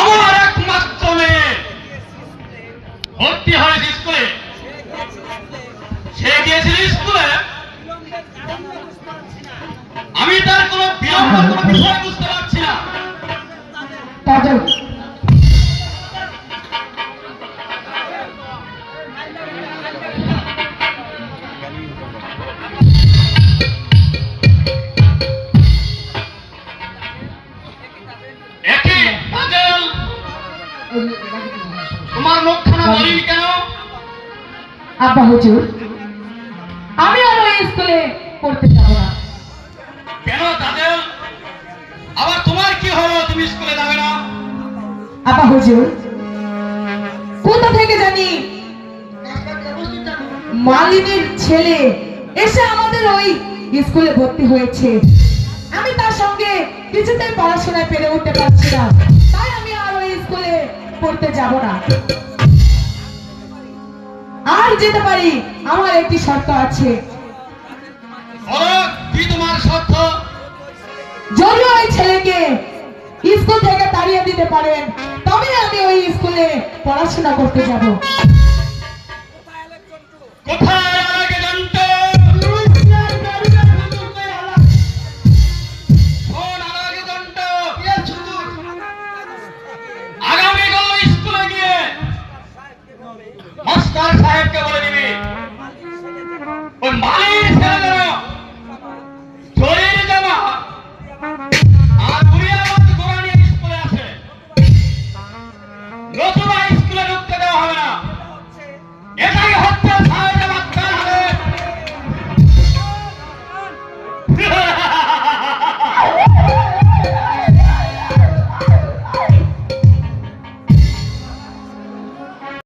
আমার একমাত্র মেয়ে ভর্তি হয়েছে স্কুলে, সে গিয়েছিল স্কুলে, আমি তার কোন বিলম্ব কোন বিষয় বুঝতে পারছি না। তোমার মুখখানা বলিনি কেন? আব্বা হুজুর, আমি আর ওই স্কুলে পড়তে যাব না। কেন তাদের? আবার তোমার কি হলো, তুমি স্কুলে যাবে না? আব্বা হুজুর, কোথা থেকে জানি মালিনীর ছেলে এসে আমাদের ওই স্কুলে ভর্তি হয়েছে। আমি তার সঙ্গে কিছুতেই পড়াশোনায় পেরে উঠতে পারছি না, তাই আমি আর ওই স্কুলে পড়তে যাব না। আর যেতে পারি, আমার একটি শর্ত আছে। কি তোমার শর্ত? যদি ওই ছেলেকে স্কুল থেকে তাড়িয়ে দিতে পারেন, তবে আমি ওই স্কুলে পড়াশোনা করতে যাব। কোথায়